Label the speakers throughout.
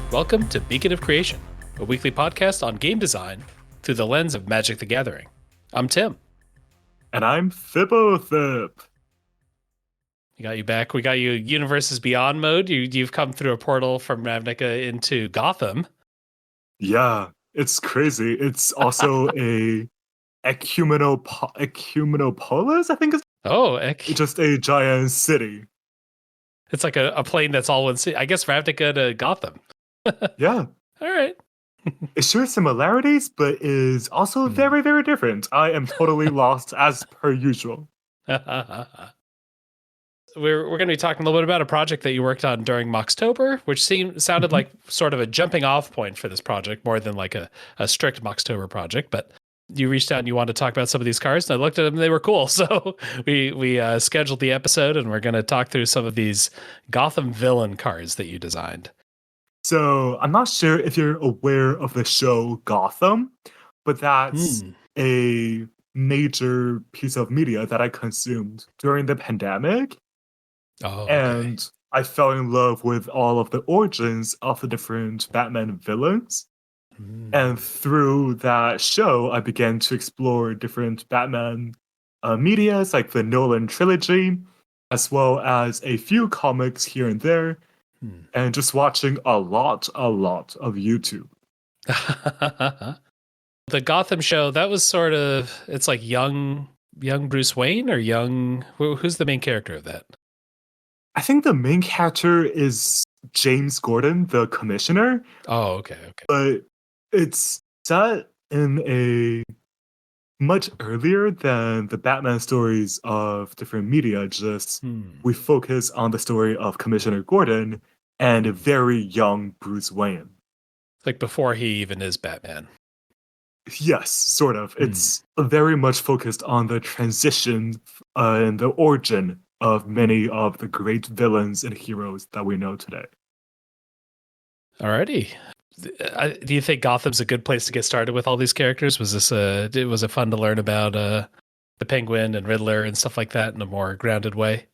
Speaker 1: Welcome to Beacon of Creation, a weekly podcast on game design through the lens of Magic the Gathering. I'm Tim.
Speaker 2: And I'm Fblthp.
Speaker 1: We got you back. We got you Universes Beyond mode. You've come through a portal from Ravnica into Gotham.
Speaker 2: Yeah, it's crazy. It's also a ecumenopolis, I think it's just a giant city.
Speaker 1: It's like a plane that's all one city. I guess Ravnica to Gotham.
Speaker 2: Yeah.
Speaker 1: All right.
Speaker 2: It shares similarities, but is also very, very different. I am totally lost as per usual.
Speaker 1: We're going to be talking a little bit about a project that you worked on during Moxtober, which sounded like sort of a jumping off point for this project more than like a strict Moxtober project. But you reached out and you wanted to talk about some of these cards, and I looked at them and they were cool. So we scheduled the episode and we're going to talk through some of these Gotham villain cards that you designed.
Speaker 2: So I'm not sure if you're aware of the show Gotham, but that's a major piece of media that I consumed during the pandemic.
Speaker 1: Oh,
Speaker 2: and I fell in love with all of the origins of the different Batman villains. And through that show, I began to explore different Batman medias, like the Nolan trilogy, as well as a few comics here and there, and just watching a lot of YouTube.
Speaker 1: The Gotham show, that was sort of, it's like young Bruce Wayne or who's the main character of that?
Speaker 2: I think the main character is James Gordon, the commissioner.
Speaker 1: Oh, okay.
Speaker 2: But it's set in a much earlier than the Batman stories of different media. Just we focus on the story of Commissioner Gordon and a very young Bruce Wayne.
Speaker 1: Like before he even is Batman.
Speaker 2: Yes, sort of. It's very much focused on the transition and the origin of many of the great villains and heroes that we know today.
Speaker 1: Alrighty. Do you think Gotham's a good place to get started with all these characters? Was it fun to learn about the Penguin and Riddler and stuff like that in a more grounded way?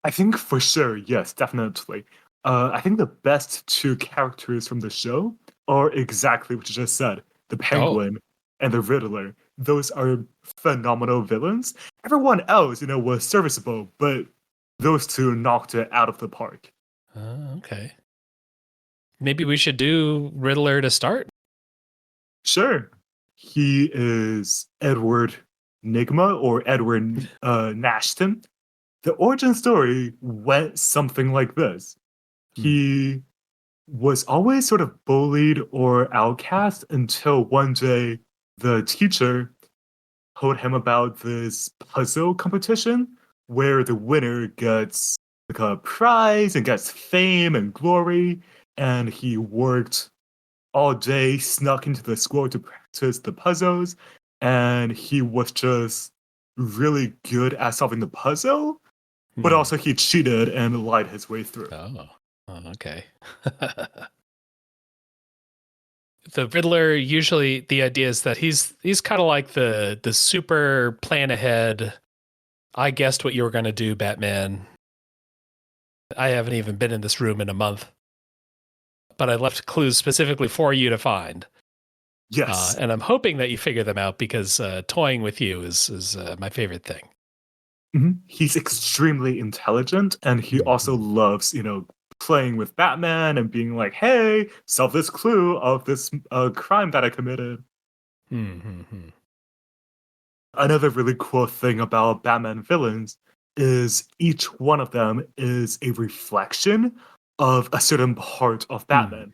Speaker 2: I think for sure, yes, definitely. I think the best two characters from the show are exactly what you just said. The Penguin and the Riddler. Those are phenomenal villains. Everyone else, was serviceable, but those two knocked it out of the park.
Speaker 1: Okay. Maybe we should do Riddler to start.
Speaker 2: Sure. He is Edward Nygma or Edward Nashton. The origin story went something like this. He was always sort of bullied or outcast until one day the teacher told him about this puzzle competition where the winner gets like a prize and gets fame and glory. And he worked all day, snuck into the school to practice the puzzles. And he was just really good at solving the puzzle, but also he cheated and lied his way through.
Speaker 1: Oh, okay. The Riddler, usually the idea is that he's kind of like the super plan ahead. I guessed what you were going to do, Batman. I haven't even been in this room in a month, but I left clues specifically for you to find.
Speaker 2: Yes.
Speaker 1: And I'm hoping that you figure them out because toying with you is my favorite thing.
Speaker 2: He's extremely intelligent, and he also loves, playing with Batman and being like, hey, solve this clue of this crime that I committed. Another really cool thing about Batman villains is each one of them is a reflection of a certain part of Batman.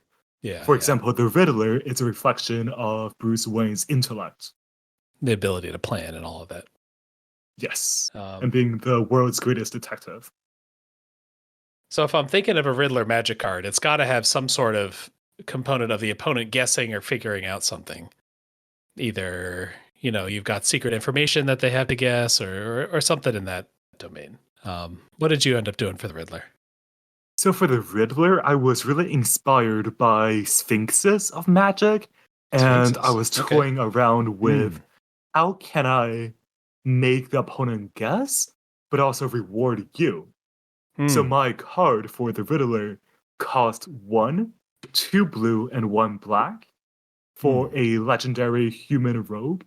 Speaker 2: For example, the Riddler is a reflection of Bruce Wayne's intellect.
Speaker 1: The ability to plan and all of that.
Speaker 2: Yes, and being the world's greatest detective.
Speaker 1: So if I'm thinking of a Riddler magic card, it's got to have some sort of component of the opponent guessing or figuring out something. Either, you've got secret information that they have to guess or something in that domain. What did you end up doing for the Riddler?
Speaker 2: So for the Riddler, I was really inspired by Sphinxes of magic. And I was toying around with how can I make the opponent guess, but also reward you. So my card for the Riddler cost 1, 2 blue and 1 black for a legendary human rogue.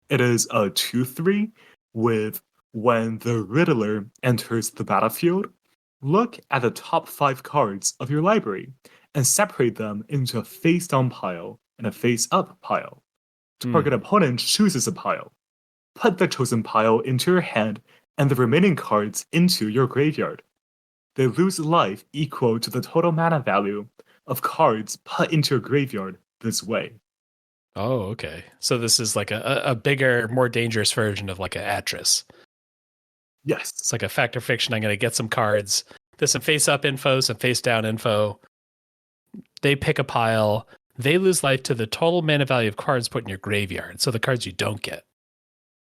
Speaker 2: It is a 2/3 with when the Riddler enters the battlefield, look at the top 5 cards of your library and separate them into a face down pile and a face up pile. Target opponent chooses a pile. Put the chosen pile into your hand and the remaining cards into your graveyard. They lose life equal to the total mana value of cards put into your graveyard this way.
Speaker 1: Oh, okay. So this is like a bigger, more dangerous version of like an Atris.
Speaker 2: Yes.
Speaker 1: It's like a fact or fiction. I'm going to get some cards. There's some face up info, some face down info. They pick a pile. They lose life to the total mana value of cards put in your graveyard. So the cards you don't get.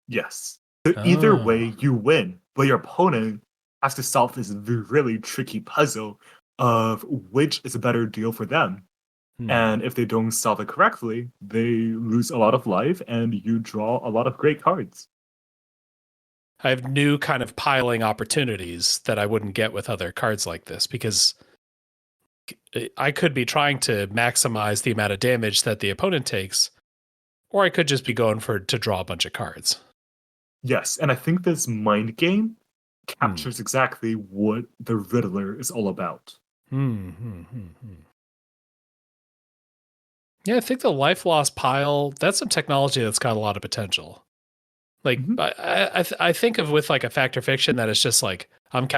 Speaker 2: Yes. So either way, you win, but your opponent has to solve this really tricky puzzle of which is a better deal for them. And if they don't solve it correctly, they lose a lot of life and you draw a lot of great cards.
Speaker 1: I have new kind of piling opportunities that I wouldn't get with other cards like this because I could be trying to maximize the amount of damage that the opponent takes, or I could just be going to draw a bunch of cards.
Speaker 2: Yes, and I think this mind game captures exactly what the Riddler is all about.
Speaker 1: Yeah, I think the life loss pile, that's some technology that's got a lot of potential. Like, I think of with like a fact or fiction that it's just like, I'm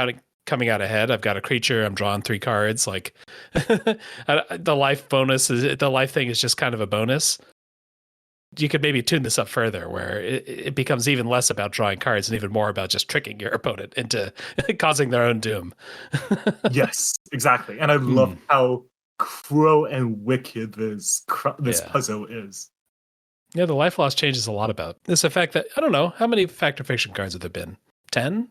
Speaker 1: coming out ahead. I've got a creature. I'm drawing 3 cards. Like, the life bonus the life thing is just kind of a bonus. You could maybe tune this up further where it becomes even less about drawing cards and even more about just tricking your opponent into causing their own doom.
Speaker 2: Yes, exactly. And I love how cruel and wicked this puzzle is.
Speaker 1: Yeah, the life loss changes a lot about this effect that, I don't know, how many fact or fiction cards have there been? 10?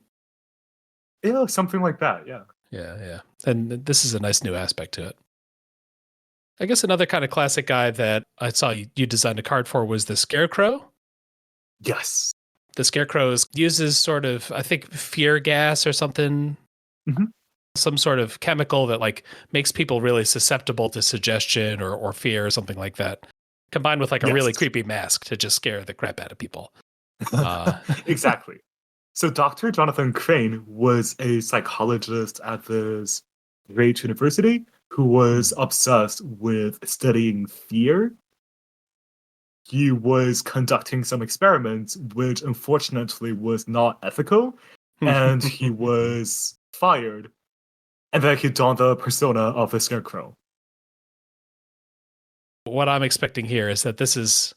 Speaker 2: Yeah, something like that, yeah.
Speaker 1: Yeah. And this is a nice new aspect to it. I guess another kind of classic guy that I saw you designed a card for was the Scarecrow.
Speaker 2: Yes.
Speaker 1: The Scarecrow uses sort of, I think, fear gas or something. Some sort of chemical that like makes people really susceptible to suggestion or fear or something like that. Combined with like a really creepy mask to just scare the crap out of people.
Speaker 2: Exactly. So Dr. Jonathan Crane was a psychologist at this great university who was obsessed with studying fear. He was conducting some experiments, which unfortunately was not ethical, and he was fired. And then he donned the persona of a Scarecrow.
Speaker 1: What I'm expecting here is that this is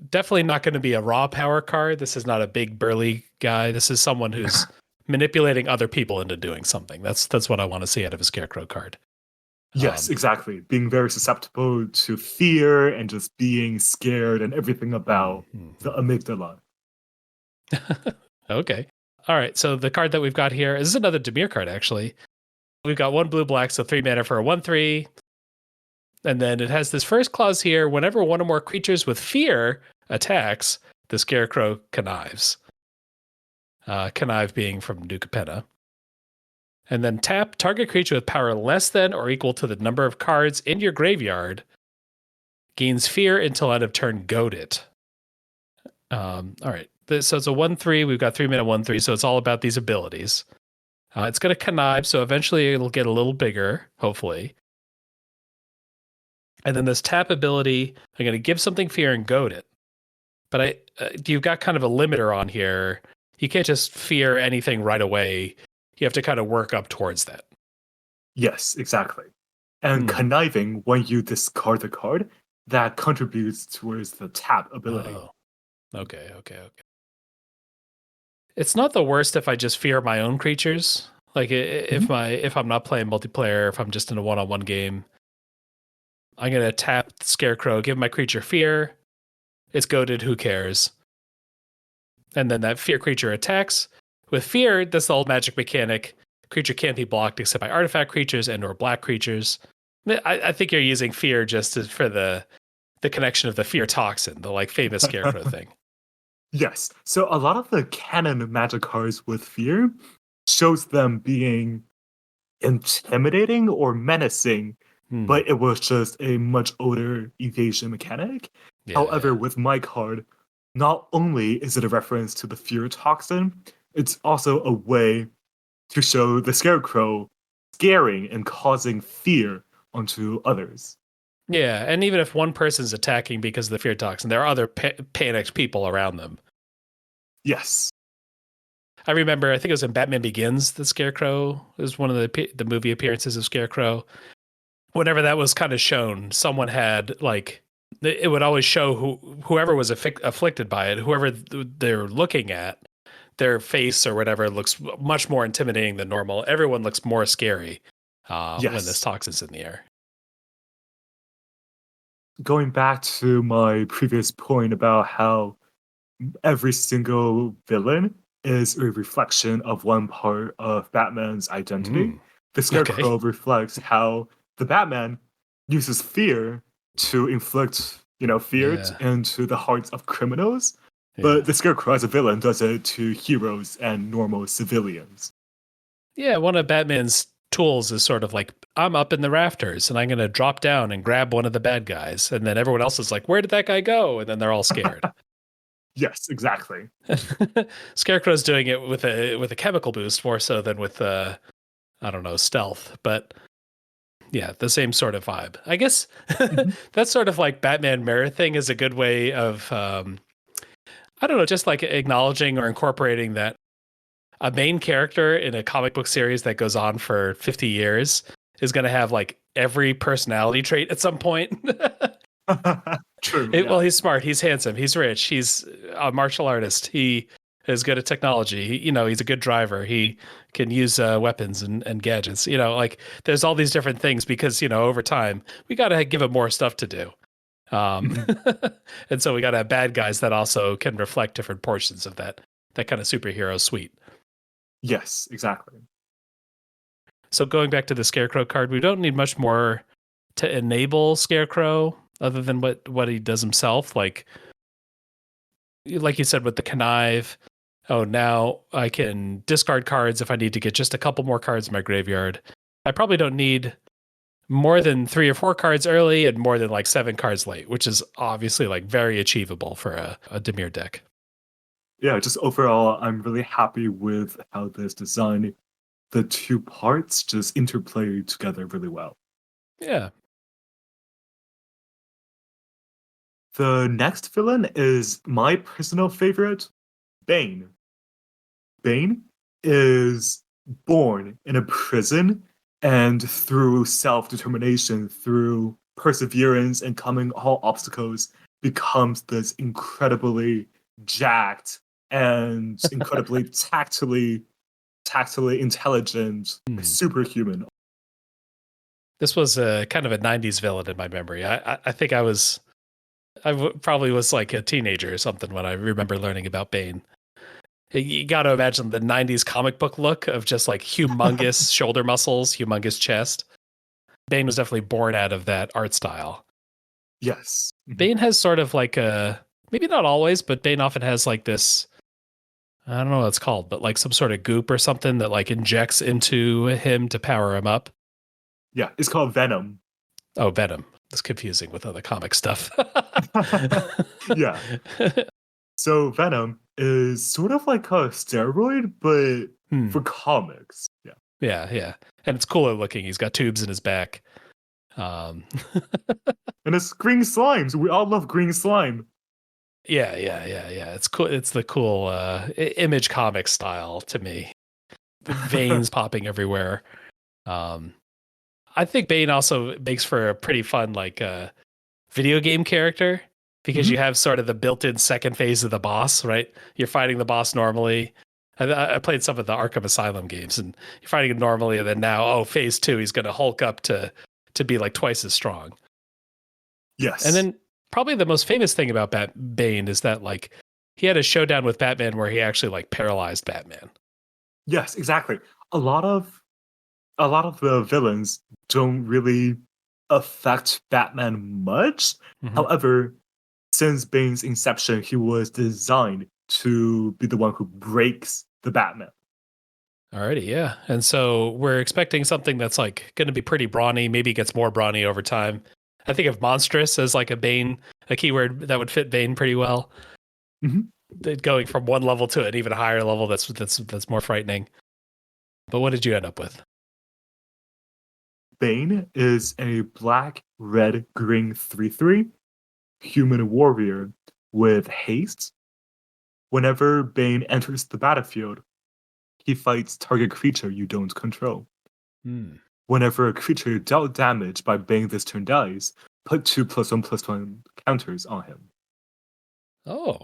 Speaker 1: definitely not going to be a raw power card. This is not a big burly guy. This is someone who's manipulating other people into doing something. That's what I want to see out of a Scarecrow card.
Speaker 2: Yes, exactly. Being very susceptible to fear and just being scared and everything about the amygdala.
Speaker 1: Okay. All right. So the card that we've got here, this is another Dimir card, actually. We've got 1 blue black, so 3 mana for a 1/3. And then it has this first clause here. Whenever one or more creatures with fear attacks, the Scarecrow connives. Connive being from New Capenna. And then tap target creature with power less than or equal to the number of cards in your graveyard gains fear until end of turn. Goad it. All right. So it's a 1/3. We've got 3 mana 1/3. So it's all about these abilities. It's going to connive, so eventually it'll get a little bigger, hopefully. And then this tap ability, I'm going to give something fear and goad it. But you've got kind of a limiter on here. You can't just fear anything right away. You have to kind of work up towards that.
Speaker 2: Yes, exactly. And conniving, when you discard the card, that contributes towards the tap ability.
Speaker 1: Oh. Okay. It's not the worst if I just fear my own creatures. Like if I'm not playing multiplayer, if I'm just in a one-on-one game, I'm gonna tap the Scarecrow, give my creature fear. It's goaded, who cares? And then that fear creature attacks. With fear, that's the old magic mechanic. Creature can't be blocked except by artifact creatures and or black creatures. I think you're using fear just for the connection of the fear toxin, the like famous Scarecrow thing.
Speaker 2: Yes. So a lot of the canon magic cards with fear shows them being intimidating or menacing but it was just a much older evasion mechanic. However, with my card, not only is it a reference to the fear toxin, it's also a way to show the Scarecrow scaring and causing fear onto others.
Speaker 1: Yeah, and even if one person's attacking because of the fear toxin, there are other panicked people around them.
Speaker 2: Yes.
Speaker 1: I remember, I think it was in Batman Begins, the Scarecrow was one of the movie appearances of Scarecrow. Whenever that was kind of shown, someone had like, it would always show whoever was afflicted by it, whoever they're looking at, their face or whatever looks much more intimidating than normal. Everyone looks more scary when this toxin's in the air.
Speaker 2: Going back to my previous point about how every single villain is a reflection of one part of Batman's identity. The Scarecrow reflects how the Batman uses fear to inflict, fear into the hearts of criminals. But the Scarecrow as a villain does it to heroes and normal civilians.
Speaker 1: Yeah, one of Batman's tools is sort of like, I'm up in the rafters and I'm going to drop down and grab one of the bad guys. And then everyone else is like, where did that guy go? And then they're all scared.
Speaker 2: Yes, exactly.
Speaker 1: Scarecrow's doing it with a chemical boost more so than with I don't know, stealth, but yeah, the same sort of vibe. I guess that's sort of like Batman mirror thing is a good way of I don't know, just like acknowledging or incorporating that a main character in a comic book series that goes on for 50 years is going to have like every personality trait at some point.
Speaker 2: True.
Speaker 1: Well, he's smart. He's handsome. He's rich. He's a martial artist. He is good at technology. He's a good driver. He can use weapons and gadgets. Like there's all these different things because, over time we got to give him more stuff to do. And so we got to have bad guys that also can reflect different portions of that kind of superhero suite.
Speaker 2: Yes, exactly.
Speaker 1: So going back to the Scarecrow card, we don't need much more to enable Scarecrow other than what he does himself. Like you said with the connive, now I can discard cards if I need to get just a couple more cards in my graveyard. I probably don't need more than 3 or 4 cards early and more than like 7 cards late, which is obviously like very achievable for a Dimir deck.
Speaker 2: Yeah, just overall, I'm really happy with how this design, the two parts just interplay together really well.
Speaker 1: Yeah.
Speaker 2: The next villain is my personal favorite, Bane. Bane is born in a prison and through self-determination, through perseverance and coming all obstacles, becomes this incredibly jacked and incredibly tactily intelligent superhuman.
Speaker 1: This was kind of a 90s villain in my memory. I think I probably was like a teenager or something when I remember learning about Bane. You got to imagine the 90s comic book look of just like humongous shoulder muscles, humongous chest. Bane was definitely born out of that art style.
Speaker 2: Yes.
Speaker 1: Bane has sort of like maybe not always, but Bane often has like this, I don't know what it's called, but like some sort of goop or something that like injects into him to power him up.
Speaker 2: Yeah, it's called Venom.
Speaker 1: Oh, Venom. It's confusing with other comic stuff.
Speaker 2: Yeah. So Venom is sort of like a steroid, but for comics. Yeah.
Speaker 1: Yeah. And it's cooler looking. He's got tubes in his back.
Speaker 2: And it's green slimes. We all love green slime.
Speaker 1: Yeah. It's cool. It's the cool Image comic style to me. The veins popping everywhere. I think Bane also makes for a pretty fun like video game character because you have sort of the built-in second phase of the boss, right? You're fighting the boss normally. I played some of the Arkham Asylum games, and you're fighting him normally, and then now, phase 2, he's going to hulk up to be like twice as strong.
Speaker 2: Yes.
Speaker 1: And then probably the most famous thing about Bane is that like he had a showdown with Batman where he actually like paralyzed Batman.
Speaker 2: Yes, exactly. A lot of the villains don't really affect Batman much. However, since Bane's inception, he was designed to be the one who breaks the Batman.
Speaker 1: Alrighty, yeah. And so we're expecting something that's like going to be pretty brawny, maybe gets more brawny over time. I think of monstrous as like a Bane, a keyword that would fit Bane pretty well.
Speaker 2: Mhm.
Speaker 1: Going from one level to an even higher level, that's more frightening. But what did you end up with?
Speaker 2: Bane is a black, red, green 3/3 human warrior with haste. Whenever Bane enters the battlefield, he fights target creature you don't control.
Speaker 1: Hmm.
Speaker 2: Whenever a creature dealt damage by Bane this turn dies, put 2+1/+1 counters on him.
Speaker 1: Oh,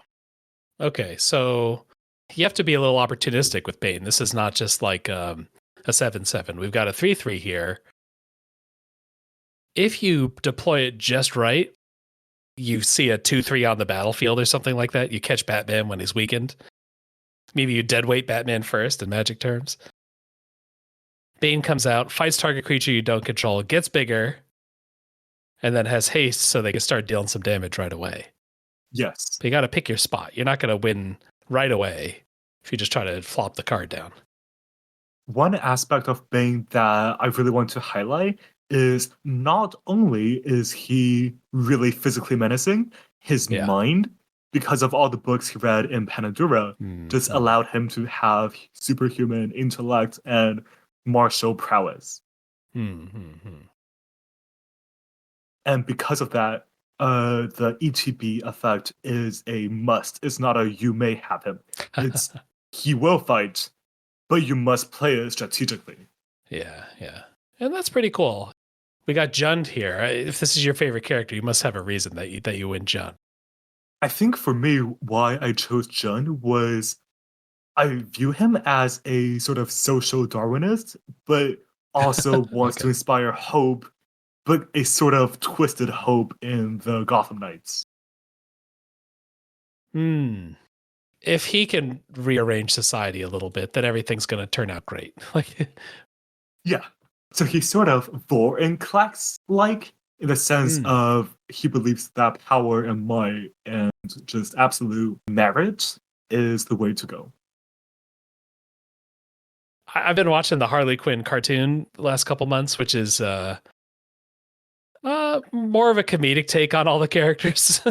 Speaker 1: okay. So you have to be a little opportunistic with Bane. This is not just like a 7/7. We've got a 3/3 here. If you deploy it just right, you see a 2/3 on the battlefield or something like that. You catch Batman when he's weakened. Maybe you deadweight Batman first in magic terms. Bane comes out, fights target creature you don't control, gets bigger, and then has haste so they can start dealing some damage right away.
Speaker 2: Yes.
Speaker 1: But you got to pick your spot. You're not going to win right away if you just try to flop the card down.
Speaker 2: One aspect of Bane that I really want to highlight is not only is he really physically menacing, his
Speaker 1: Yeah.
Speaker 2: mind, because of all the books he read in Panadura, just allowed him to have superhuman intellect and martial prowess. And because of that, the ETB effect is a must. It's not a you may have him. It's he will fight, but you must play it strategically.
Speaker 1: Yeah, yeah. And that's pretty cool. We got Jund here. If this is your favorite character, you must have a reason that you win Jund.
Speaker 2: I think for me, why I chose Jun was I view him as a sort of social Darwinist, but also wants to
Speaker 1: Okay.
Speaker 2: inspire hope, but a sort of twisted hope in the Gotham Knights.
Speaker 1: If he can rearrange society a little bit, then everything's going to turn out great. Like,
Speaker 2: Yeah. So he's sort of Vorinclex like in the sense of he believes that power and might and just absolute merit is the way to go.
Speaker 1: I've been watching the Harley Quinn cartoon the last couple months, which is more of a comedic take on all the characters.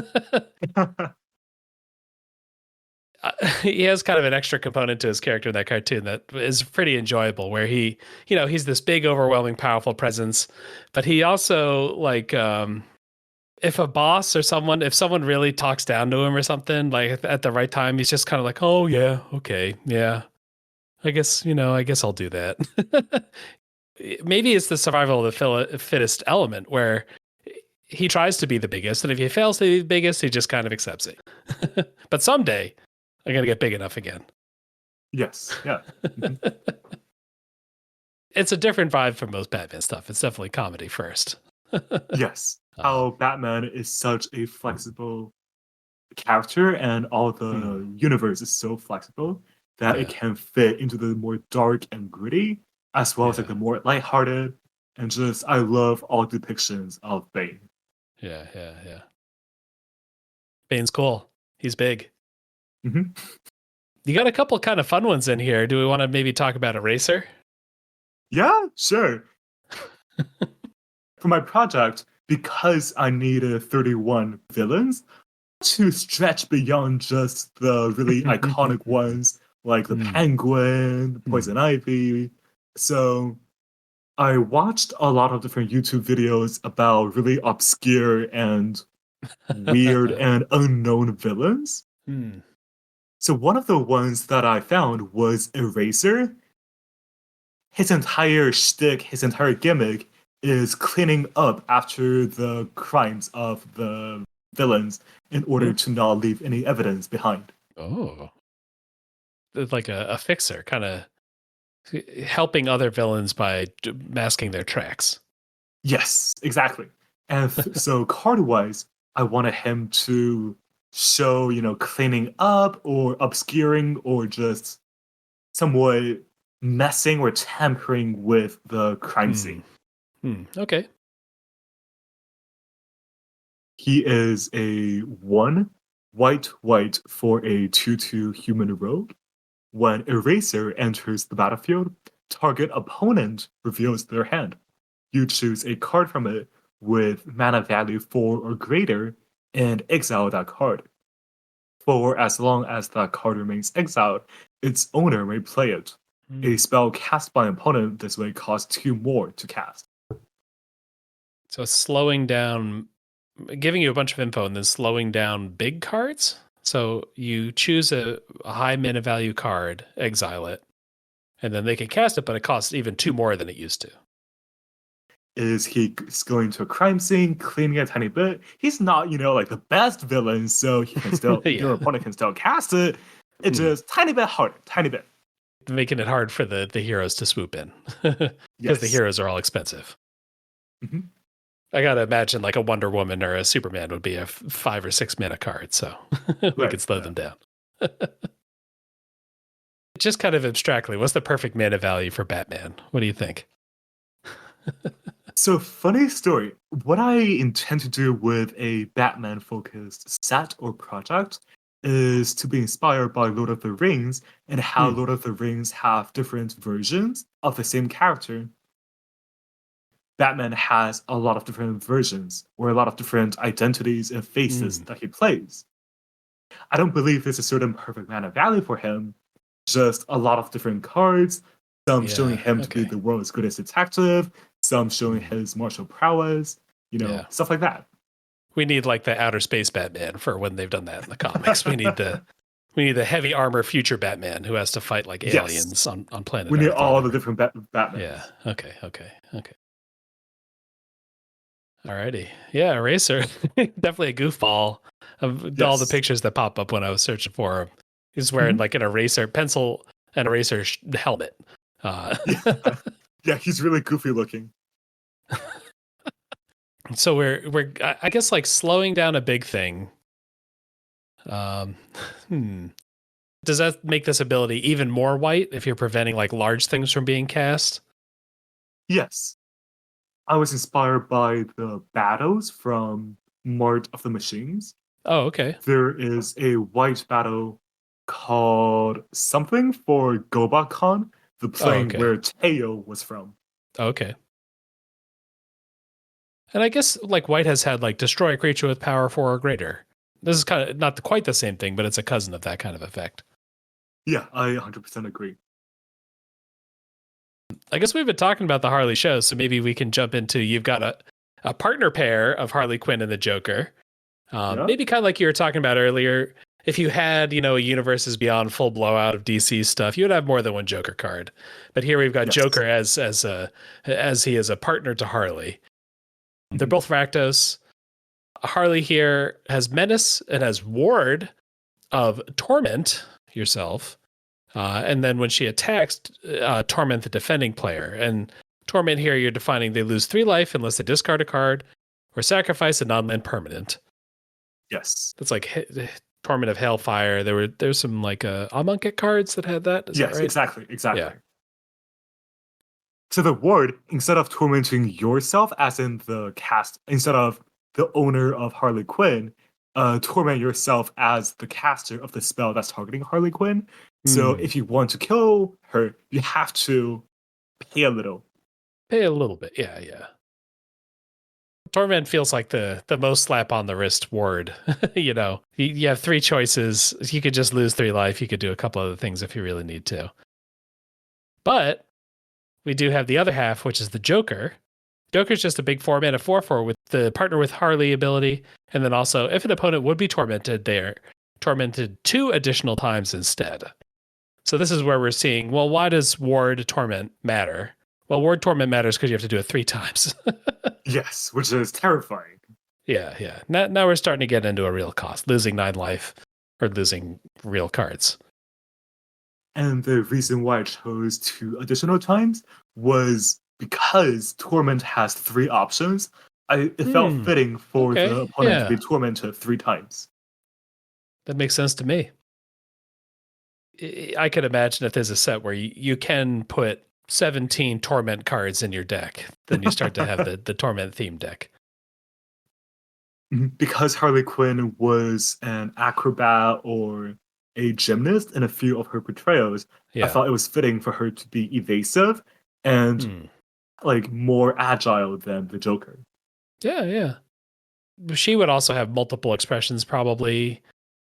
Speaker 1: He has kind of an extra component to his character in that cartoon that is pretty enjoyable, where he's this big, overwhelming, powerful presence, but he also like, if a boss or if someone really talks down to him or something, like at the right time, he's just kind of like, oh yeah, okay, yeah, I guess I'll do that. Maybe it's the survival of the fittest element where he tries to be the biggest, and if he fails to be the biggest, he just kind of accepts it. But someday, I'm gonna get big enough again.
Speaker 2: Yes. Yeah.
Speaker 1: It's a different vibe from most Batman stuff. It's definitely comedy first.
Speaker 2: Yes. How Batman is such a flexible character and all the universe is so flexible that it can fit into the more dark and gritty as well as like the more lighthearted and just I love all depictions of Bane.
Speaker 1: Yeah. Bane's cool. He's big.
Speaker 2: Mhm.
Speaker 1: You got a couple kind of fun ones in here. Do we want to maybe talk about Eraser?
Speaker 2: Yeah, sure. For my project, because I needed 31 villains to stretch beyond just the really iconic ones like the Penguin, Poison Ivy. So I watched a lot of different YouTube videos about really obscure and weird and unknown villains. So one of the ones that I found was Eraser. His entire shtick, his entire gimmick is cleaning up after the crimes of the villains in order to not leave any evidence behind.
Speaker 1: Oh, it's like a fixer, kind of helping other villains by masking their tracks.
Speaker 2: Yes, exactly. And so card wise, I wanted him to show, cleaning up or obscuring or just somewhat messing or tampering with the crime scene.
Speaker 1: Okay.
Speaker 2: He is a 1 white for a 2/2 human rogue. When Eraser enters the battlefield, target opponent reveals their hand. You choose a card from it with mana value 4 or greater and exile that card. For as long as that card remains exiled, its owner may play it. A spell cast by an opponent this way costs 2 more to cast.
Speaker 1: So slowing down, giving you a bunch of info and then slowing down big cards. So you choose a high mana value card, exile it, and then they can cast it, but it costs even 2 more than it used to.
Speaker 2: Is he going to a crime scene, cleaning a tiny bit? He's not, like the best villain, so he can still, your opponent can still cast it. It's just tiny bit harder, tiny bit.
Speaker 1: Making it hard for the heroes to swoop in because the heroes are all expensive.
Speaker 2: Mm-hmm.
Speaker 1: I gotta imagine like a Wonder Woman or a Superman would be a 5 or 6 mana card, so we could slow them down. Just kind of abstractly, what's the perfect mana value for Batman? What do you think?
Speaker 2: So, funny story. What I intend to do with a Batman focused set or project is to be inspired by Lord of the Rings and how Lord of the Rings have different versions of the same character. Batman has a lot of different versions or a lot of different identities and faces that he plays. I don't believe there's a certain perfect mana value for him, just a lot of different cards, some showing him to be the world's greatest detective, some showing his martial prowess, stuff like that.
Speaker 1: We need like the outer space Batman for when they've done that in the comics. We need the heavy armor future Batman who has to fight like aliens on planet
Speaker 2: Earth. We need
Speaker 1: Earth
Speaker 2: all the different Batmans.
Speaker 1: Yeah. Okay. Alrighty. Yeah, Eraser. Definitely a goofball of all the pictures that pop up when I was searching for him. He's wearing like an eraser pencil and eraser helmet.
Speaker 2: Yeah, he's really goofy looking.
Speaker 1: So we're I guess like slowing down a big thing. Does that make this ability even more white if you're preventing like large things from being cast?
Speaker 2: Yes. I was inspired by the battles from Mart of the Machines.
Speaker 1: Oh, okay.
Speaker 2: There is a white battle called something for Gobakon, the plane where Teo was from.
Speaker 1: Okay. And I guess like white has had like destroy a creature with power 4 or greater. This is kind of not quite the same thing, but it's a cousin of that kind of effect.
Speaker 2: Yeah, I 100% agree.
Speaker 1: I guess we've been talking about the Harley show, so maybe we can jump into you've got a partner pair of Harley Quinn and the Joker. Maybe kind of like you were talking about earlier. If you had, a Universes Beyond full blowout of DC stuff, you would have more than one Joker card. But here we've got Joker as he is a partner to Harley. They're both Rakdos. Harley here has Menace and has Ward of Torment yourself. And then when she attacks, Torment the defending player. And Torment here, you're defining they lose 3 life unless they discard a card or sacrifice a non-land permanent.
Speaker 2: Yes.
Speaker 1: That's like Torment of Hailfire. There's some like Amonkhet cards that had that. Is that right?
Speaker 2: Exactly.
Speaker 1: Yeah.
Speaker 2: So the ward, instead of tormenting yourself, as in instead of the owner of Harley Quinn, torment yourself as the caster of the spell that's targeting Harley Quinn. So if you want to kill her, you have to pay a little.
Speaker 1: Pay a little bit, yeah. Torment feels like the most slap on the wrist ward. You have 3 choices. You could just lose 3 life. You could do a couple other things if you really need to. But we do have the other half, which is the Joker. Joker's just a big 4-mana 4/4 with the partner with Harley ability. And then also, if an opponent would be tormented, they're tormented 2 additional times instead. So this is where we're seeing, well, why does Ward Torment matter? Well, Ward Torment matters because you have to do it 3 times.
Speaker 2: Yes, which is terrifying.
Speaker 1: Yeah. Now we're starting to get into a real cost, losing 9 life or losing real cards.
Speaker 2: And the reason why I chose 2 additional times was because Torment has 3 options. It felt fitting for the opponent to be tormented 3 times.
Speaker 1: That makes sense to me. I could imagine if there's a set where you can put 17 Torment cards in your deck, then you start to have the Torment theme deck.
Speaker 2: Because Harley Quinn was an acrobat or a gymnast in a few of her portrayals, I
Speaker 1: Yeah.
Speaker 2: thought it was fitting for her to be evasive and
Speaker 1: Hmm.
Speaker 2: like more agile than the Joker.
Speaker 1: Yeah, yeah. She would also have multiple expressions probably
Speaker 2: Mhm.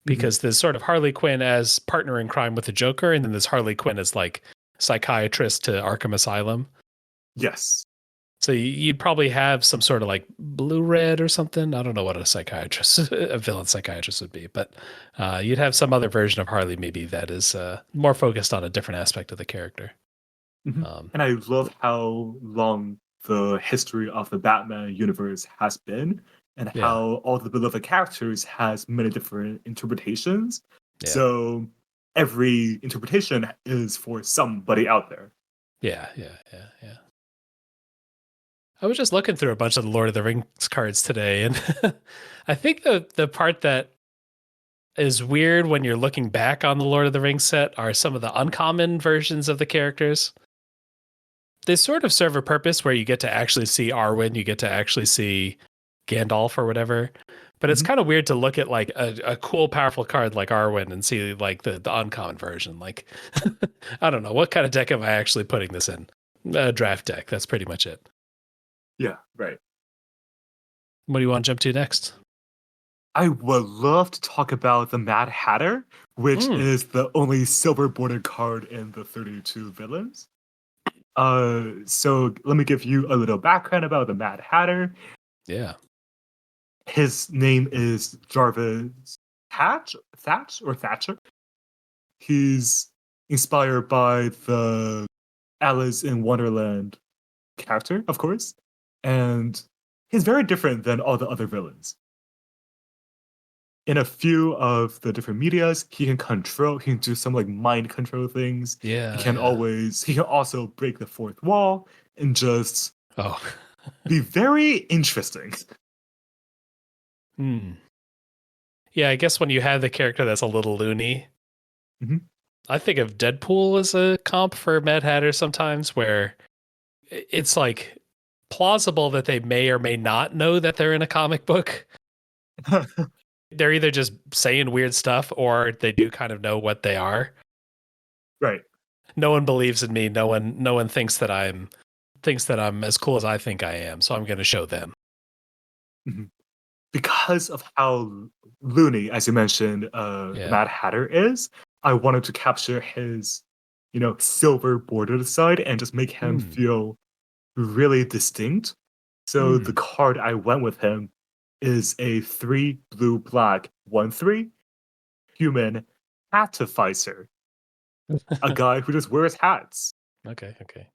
Speaker 1: because there's sort of Harley Quinn as partner in crime with the Joker, and then there's Harley Quinn as like psychiatrist to Arkham Asylum.
Speaker 2: Yes.
Speaker 1: So you'd probably have some sort of like blue red or something. I don't know what a psychiatrist, a villain psychiatrist would be, but you'd have some other version of Harley maybe that is more focused on a different aspect of the character.
Speaker 2: Mhm.
Speaker 1: Um,
Speaker 2: And I love how long the history of the Batman universe has been and
Speaker 1: yeah,
Speaker 2: how all the beloved characters has many different interpretations.
Speaker 1: yeah,
Speaker 2: So every interpretation is for somebody out there.
Speaker 1: yeah, yeah, yeah, yeah. I was just looking through a bunch of the Lord of the Rings cards today, and I think the part that is weird when you're looking back on the Lord of the Rings set are some of the uncommon versions of the characters. They sort of serve a purpose where you get to actually see Arwen, you get to actually see Gandalf or whatever. But it's
Speaker 2: Mhm.
Speaker 1: kind of weird to look at like a cool, powerful card like Arwen and see like the uncommon version. Like, I don't know, what kind of deck am I actually putting this in? A draft deck. That's pretty much it.
Speaker 2: Yeah, right.
Speaker 1: What do you want to jump to next?
Speaker 2: I would love to talk about the Mad Hatter, which
Speaker 1: Mm,
Speaker 2: is the only silver bordered card in the 32 villains. So let me give you a little background about the Mad Hatter.
Speaker 1: yeah.
Speaker 2: His name is Jarvis Thatcher. He's inspired by the Alice in Wonderland character, of course, and he's very different than all the other villains. In a few of the different medias, he can do some like mind control things.
Speaker 1: Yeah, yeah.
Speaker 2: He can also break the fourth wall and just
Speaker 1: Oh.
Speaker 2: be very interesting.
Speaker 1: Hmm. Yeah, I guess when you have the character that's a little loony,
Speaker 2: Mhm.
Speaker 1: I think of Deadpool as a comp for Mad Hatter sometimes, where it's like plausible that they may or may not know that they're in a comic book. They're either just saying weird stuff or they do kind of know what they are.
Speaker 2: Right.
Speaker 1: No one believes in me. No one thinks that I'm as cool as I think I am. So I'm going to show them.
Speaker 2: Mhm. Because of how loony, as you mentioned, the
Speaker 1: Yeah.
Speaker 2: Mad Hatter is, I wanted to capture his, silver bordered side and just make him
Speaker 1: Hmm.
Speaker 2: feel really distinct. So the
Speaker 1: Hmm.
Speaker 2: card I went with him is a 3 blue black 1/3 human hatificer, a guy who just wears hats.
Speaker 1: Okay. Okay.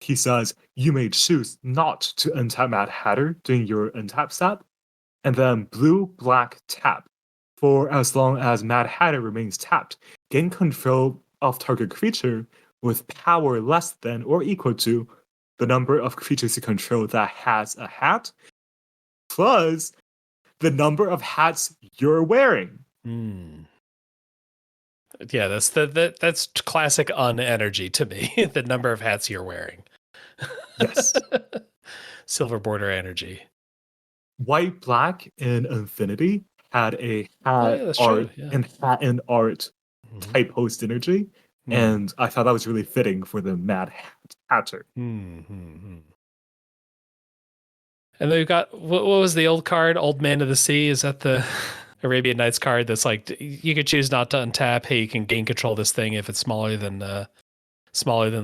Speaker 2: He says, you may choose not to untap Mad Hatter during your untap step, and then blue black tap. For as long as Mad Hatter remains tapped, gain control of target creature with power less than or equal to the number of creatures you control that has a hat, plus the number of hats you're wearing.
Speaker 1: Hmm. Yeah, that's classic unenergy to me. The number of hats you're wearing.
Speaker 2: Yes.
Speaker 1: Silver border energy.
Speaker 2: White Black in Infinity had a
Speaker 1: Oh yeah, that's true. Yeah.
Speaker 2: hat and art
Speaker 1: Hmm.
Speaker 2: type host energy,
Speaker 1: Hmm.
Speaker 2: and I thought that was really fitting for the Hatter.
Speaker 1: Hmm. Hmm. Hmm. And then we've got what was the old card? Old Man of the Sea. Is that the Arabian Nights card? That's like you could choose not to untap. Hey, you can gain control of this thing if it's smaller than the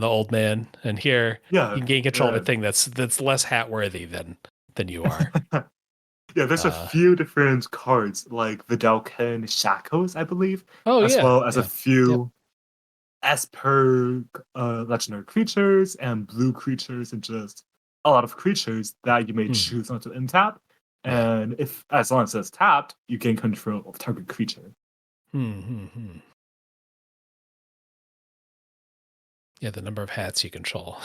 Speaker 1: old man. And here you
Speaker 2: Yeah,
Speaker 1: can gain control of a
Speaker 2: yeah.
Speaker 1: thing that's less hat worthy than you are.
Speaker 2: Yeah, there's a
Speaker 1: Uh,
Speaker 2: few different cards like the Dalken Shackles, I believe,
Speaker 1: oh
Speaker 2: as
Speaker 1: yeah,
Speaker 2: well as a
Speaker 1: yeah, yep.
Speaker 2: few Esper legendary creatures and blue creatures and just a lot of creatures that you may
Speaker 1: Hmm.
Speaker 2: choose not to untap.
Speaker 1: Yeah.
Speaker 2: And if as long as it's tapped, you gain control of target creature.
Speaker 1: Hmm, hmm, hmm. Yeah, the number of hats you control.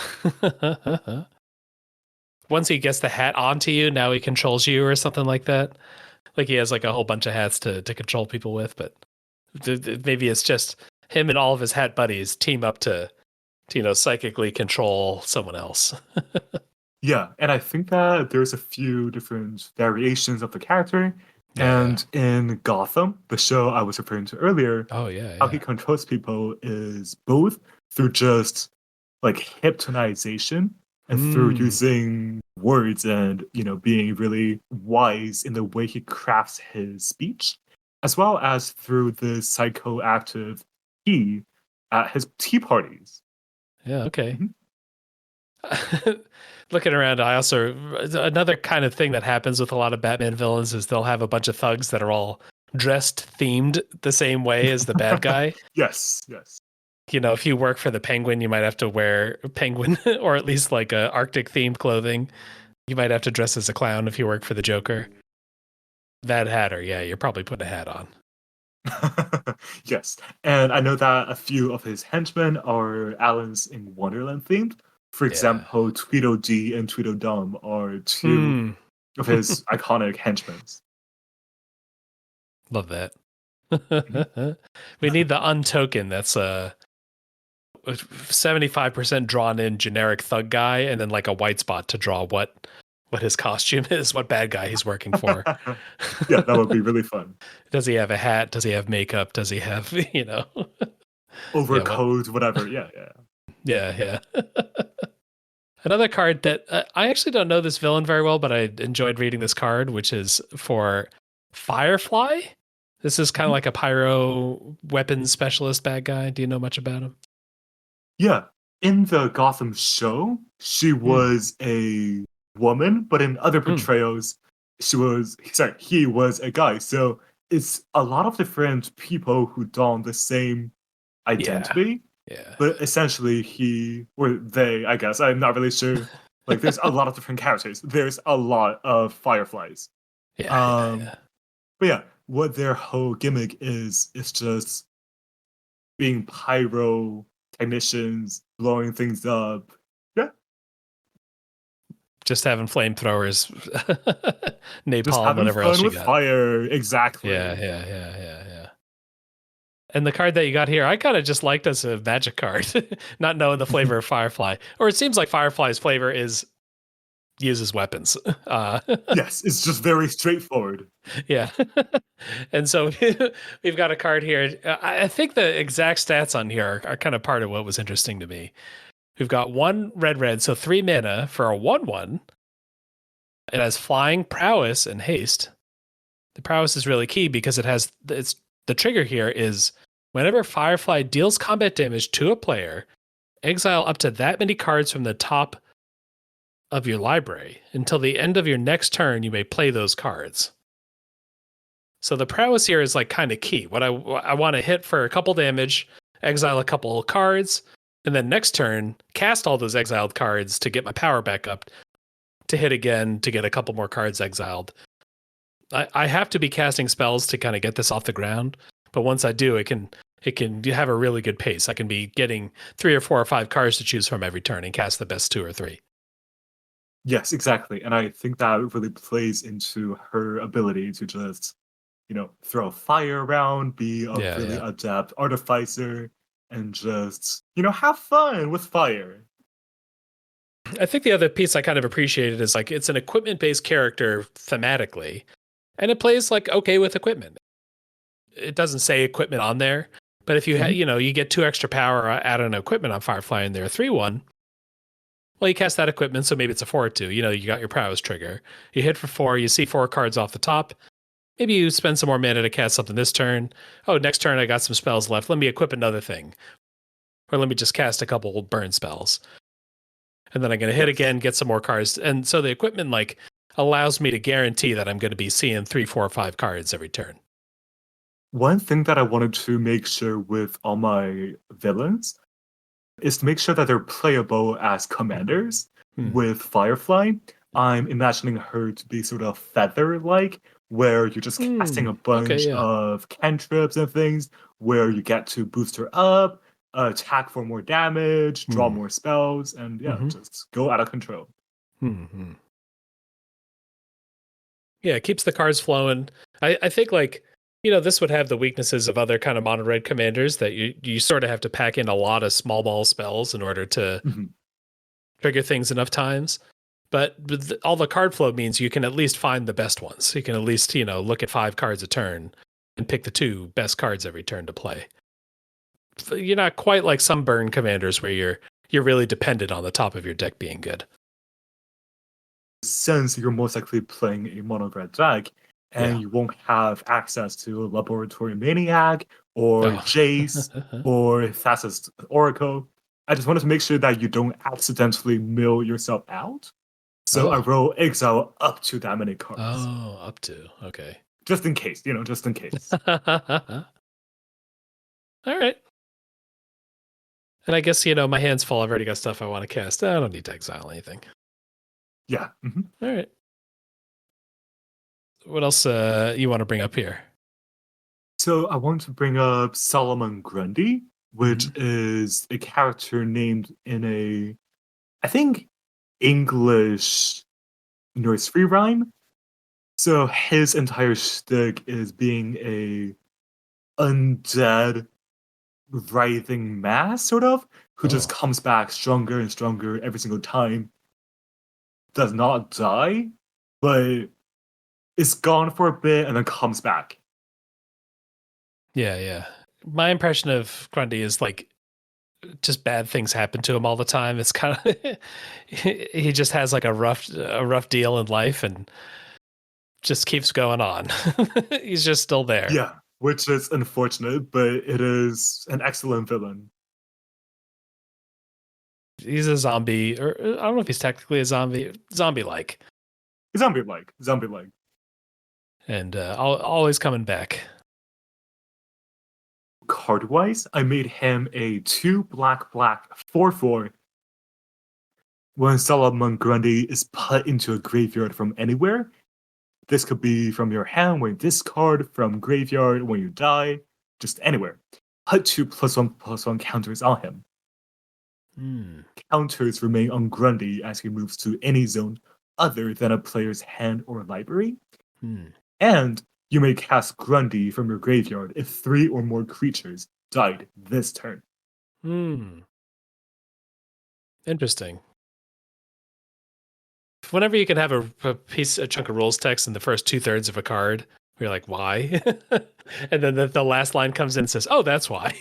Speaker 1: Once he gets the hat onto you, now he controls you or something like that. Like he has like a whole bunch of hats to control people with, but maybe it's just him and all of his hat buddies team up to psychically control someone else.
Speaker 2: Yeah, and I think that there's a few different variations of the character.
Speaker 1: Yeah.
Speaker 2: And in Gotham, the show I was referring to earlier,
Speaker 1: Oh yeah,
Speaker 2: how he
Speaker 1: yeah.
Speaker 2: controls people is both through just like hypnotization and through
Speaker 1: Mm,
Speaker 2: using words and being really wise in the way he crafts his speech, as well as through the psychoactive tea at his tea parties.
Speaker 1: yeah, okay.
Speaker 2: Mhm.
Speaker 1: Looking around, I also another kind of thing that happens with a lot of Batman villains is they'll have a bunch of thugs that are all dressed themed the same way as the bad guy.
Speaker 2: Yes, yes.
Speaker 1: If you work for the Penguin, you might have to wear penguin or at least like a Arctic themed clothing. You might have to dress as a clown if you work for the Joker. That Hatter, yeah, you're probably putting a hat on.
Speaker 2: Yes, and I know that a few of his henchmen are Alice in Wonderland themed. For
Speaker 1: Yeah.
Speaker 2: example, Tweedledee and Tweedledum are two
Speaker 1: Hmm.
Speaker 2: of his iconic henchmen.
Speaker 1: Love that.
Speaker 2: Mhm.
Speaker 1: We need the untoken that's 75% drawn in generic thug guy and then like a white spot to draw what his costume is, what bad guy he's working for.
Speaker 2: Yeah, that would be really fun.
Speaker 1: Does he have a hat? Does he have makeup? Does he have, yeah, what?
Speaker 2: Overcoat, whatever. Yeah, yeah.
Speaker 1: Yeah, yeah. Another card that I actually don't know this villain very well, but I enjoyed reading this card, which is for Firefly. This is kind of
Speaker 2: Mhm.
Speaker 1: like a pyro weapons specialist bad guy. Do you know much about him?
Speaker 2: Yeah. In the Gotham show, she
Speaker 1: Hmm.
Speaker 2: was a woman, but in other
Speaker 1: Hmm.
Speaker 2: portrayals, he was a guy. So it's a lot of different people who don the same
Speaker 1: Yeah.
Speaker 2: identity,
Speaker 1: Yeah.
Speaker 2: but essentially he or they, I guess, I'm not really sure. Like there's a lot of different characters. There's a lot of fireflies.
Speaker 1: Yeah. Yeah.
Speaker 2: Um,
Speaker 1: Yeah.
Speaker 2: but yeah, what their whole gimmick is just being pyro technicians, blowing things up. Yeah,
Speaker 1: Just having flamethrowers,
Speaker 2: just
Speaker 1: napalm,
Speaker 2: having
Speaker 1: whatever else
Speaker 2: fun
Speaker 1: you
Speaker 2: with
Speaker 1: got.
Speaker 2: fire.
Speaker 1: Yeah.
Speaker 2: Exactly.
Speaker 1: Yeah. Yeah. Yeah. Yeah. And the card that you got here, I kind of just liked as a magic card, not knowing the flavor of Firefly. Or it seems like Firefly's flavor is uses weapons. Uh,
Speaker 2: Yes, it's just very straightforward.
Speaker 1: yeah. And so we've got a card here. I think the exact stats on here are kind of part of what was interesting to me. We've got one red, red, so 3 mana for a 1/1. It has flying, prowess, and haste. The prowess is really key because it's the trigger here is whenever Firefly deals combat damage to a player, exile up to that many cards from the top of your library. Until the end of your next turn, you may play those cards. So the prowess here is like kind of key. What I want to hit for a couple damage, exile a couple cards, and then next turn cast all those exiled cards to get my power back up to hit again to get a couple more cards exiled. I have to be casting spells to kind of get this off the ground, but once I do, it can have a really good pace. I can be getting 3 or 4 or 5 cards to choose from every turn and cast the best 2 or 3.
Speaker 2: Yes, exactly. And I think that really plays into her ability to just, throw fire around, be a
Speaker 1: Yeah,
Speaker 2: really
Speaker 1: yeah.
Speaker 2: adept artificer, and just, have fun with fire.
Speaker 1: I think the other piece I kind of appreciated is like it's an equipment based character thematically, and it plays like okay with equipment. It doesn't say equipment on there, but if you
Speaker 2: Mhm.
Speaker 1: you get 2 extra power out of an equipment on Firefly and they're a 3/1, well, you cast that equipment, so maybe it's a 4/2. You got your prowess trigger. You hit for 4, you see 4 cards off the top. Maybe you spend some more mana to cast something this turn. Oh, next turn I got some spells left. Let me equip another thing. Or let me just cast a couple burn spells. And then I'm going to hit
Speaker 2: Yes.
Speaker 1: again, get some more cards. And so the equipment like allows me to guarantee that I'm going to be seeing 3, 4, 5 cards every turn.
Speaker 2: One thing that I wanted to make sure with all my villains is to make sure that they're playable as commanders.
Speaker 1: Hmm.
Speaker 2: With Firefly, I'm imagining her to be sort of feather like, where you're just casting a
Speaker 1: Okay,
Speaker 2: bunch
Speaker 1: yeah.
Speaker 2: of cantrips and things, where you get to boost her up, attack for more damage, draw
Speaker 1: Hmm.
Speaker 2: more spells, and yeah,
Speaker 1: Mm-hmm.
Speaker 2: just go out of control.
Speaker 1: Hmm. Yeah, it keeps the cards flowing. I think like this would have the weaknesses of other kind of mono red commanders that you sort of have to pack in a lot of small ball spells in order to
Speaker 2: Mhm.
Speaker 1: trigger things enough times. But all the card flow means you can at least find the best ones. You can at least, look at 5 cards a turn and pick the 2 best cards every turn to play. You're not quite like some burn commanders where you're really dependent on the top of your deck being good.
Speaker 2: Since you're most likely playing a mono red deck, and you won't have access to Laboratory Maniac or Jace or Thassa's Oracle, I just wanted to make sure that you don't accidentally mill yourself out. So I roll exile up to that many cards.
Speaker 1: Oh, up to. Okay.
Speaker 2: Just in case, just in case.
Speaker 1: All right. And I guess, my hand's full. I've already got stuff I want to cast. I don't need to exile anything.
Speaker 2: Yeah. Mm-hmm.
Speaker 1: All right. What else you want to bring up here?
Speaker 2: So I want to bring up Solomon Grundy, which is a character named in a, I think, English nursery rhyme. So his entire shtick is being a undead, writhing mass, sort of, who just comes back stronger and stronger every single time. Does not die, but is gone for a bit and then comes back.
Speaker 1: Yeah. My impression of Grundy is like just bad things happen to him all the time. It's kind of he just has like a rough deal in life and just keeps going on. He's just still there.
Speaker 2: Yeah, which is unfortunate, but it is an excellent villain.
Speaker 1: He's a zombie, or I don't know if he's technically a zombie-like.
Speaker 2: Zombie-like.
Speaker 1: And always coming back.
Speaker 2: Card-wise, I made him a 2 black 4/4. When Solomon Grundy is put into a graveyard from anywhere, this could be from your hand when you discard, from graveyard when you die, just anywhere. Put 2 +1/+1 counters on him. Counters remain on Grundy as he moves to any zone other than a player's hand or library. And you may cast Grundy from your graveyard if 3 or more creatures died this turn.
Speaker 1: Interesting. Whenever you can have a chunk of rules text in the first 2/3 of a card, you're like, why? And then the last line comes in and says, oh, that's why.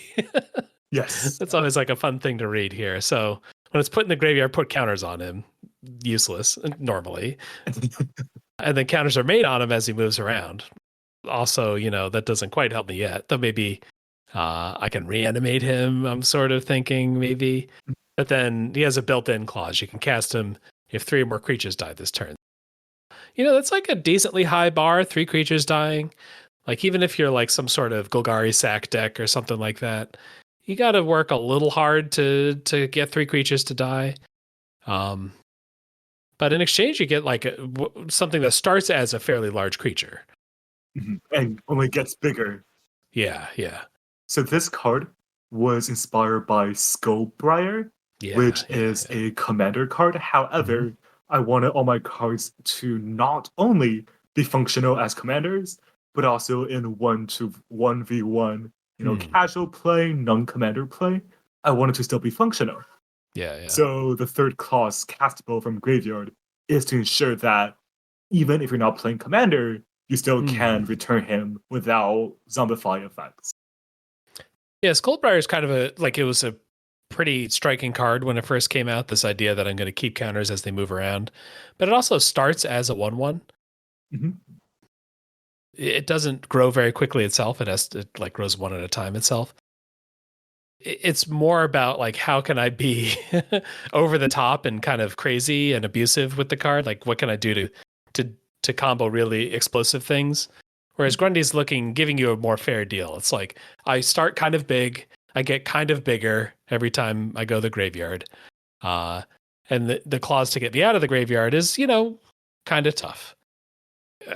Speaker 2: Yes.
Speaker 1: That's always like a fun thing to read here. So when it's put in the graveyard, put counters on him. Useless, normally. And then counters are made on him as he moves around. Also, that doesn't quite help me yet. Though maybe I can reanimate him, I'm sort of thinking maybe. But then he has a built-in clause. You can cast him if 3 or more creatures die this turn. That's like a decently high bar, 3 creatures dying. Like even if you're like some sort of Golgari sack deck or something like that, you got to work a little hard to get 3 creatures to die. But in exchange, you get like something that starts as a fairly large creature.
Speaker 2: And only gets bigger.
Speaker 1: Yeah.
Speaker 2: So this card was inspired by Skullbriar, which is a commander card. However, I wanted all my cards to not only be functional as commanders, but also in 1v1, casual play, non-commander play. I wanted to still be functional.
Speaker 1: Yeah.
Speaker 2: So the third clause, castable from graveyard, is to ensure that even if you're not playing commander, you still can return him without zombify effects.
Speaker 1: Yeah, Skullbriar is kind of it was a pretty striking card when it first came out, this idea that I'm going to keep counters as they move around. But it also starts as a 1/1. It doesn't grow very quickly itself. It grows one at a time itself. It's more about like, how can I be over the top and kind of crazy and abusive with the card? Like, what can I do to combo really explosive things? Whereas Grundy's giving you a more fair deal. It's like, I start kind of big, I get kind of bigger every time I go to the graveyard. And the clause to get me out of the graveyard is, kind of tough.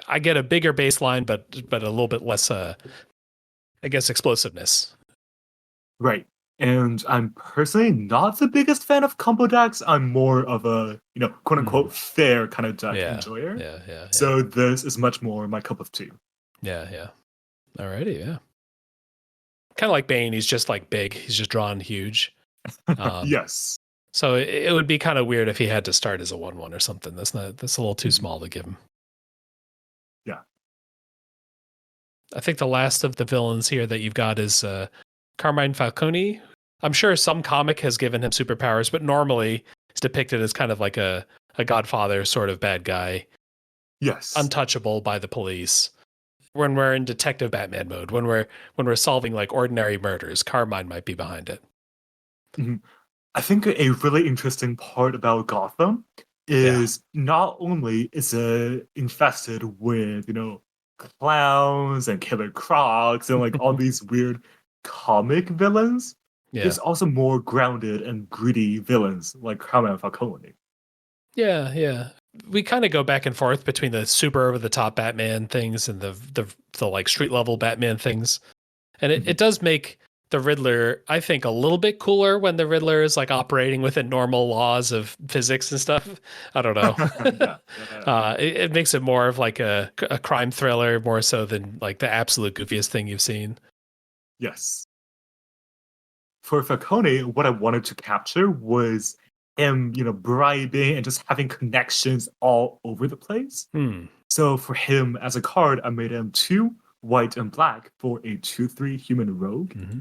Speaker 1: I get a bigger baseline, but a little bit less, I guess, explosiveness.
Speaker 2: Right. And I'm personally not the biggest fan of combo decks. I'm more of a, quote unquote, fair kind of deck enjoyer.
Speaker 1: Yeah.
Speaker 2: So this is much more my cup of tea.
Speaker 1: Yeah. Alrighty, yeah. Kind of like Bane, he's just like big. He's just drawn huge.
Speaker 2: Yes.
Speaker 1: So it would be kind of weird if he had to start as a 1/1 or something. That's a little too small to give him.
Speaker 2: Yeah.
Speaker 1: I think the last of the villains here that you've got is Carmine Falcone. I'm sure some comic has given him superpowers, but normally it's depicted as kind of like a Godfather sort of bad guy,
Speaker 2: Yes.
Speaker 1: untouchable by the police. When we're in Detective Batman mode, when we're solving like ordinary murders, Carmine might be behind it.
Speaker 2: Mhm. I think a really interesting part about Gotham
Speaker 1: Yeah.
Speaker 2: is not only is it infested with, clowns and killer crocs and like all these weird comic villains,
Speaker 1: Yeah.
Speaker 2: there's also more grounded and gritty villains like Carmine Falcone.
Speaker 1: Yeah, yeah. We kind of go back and forth between the super over the top Batman things and the like street level Batman things. And it does make the Riddler, I think, a little bit cooler when the Riddler is like operating within normal laws of physics and stuff. I don't know.
Speaker 2: Yeah.
Speaker 1: It makes it more of like a crime thriller more so than like the absolute goofiest thing you've seen.
Speaker 2: Yes. For Falcone, what I wanted to capture was him, bribing and just having connections all over the place.
Speaker 1: Hmm.
Speaker 2: So for him as a card, I made him 2 white and black for a 2/3 human rogue.
Speaker 1: Mm-hmm.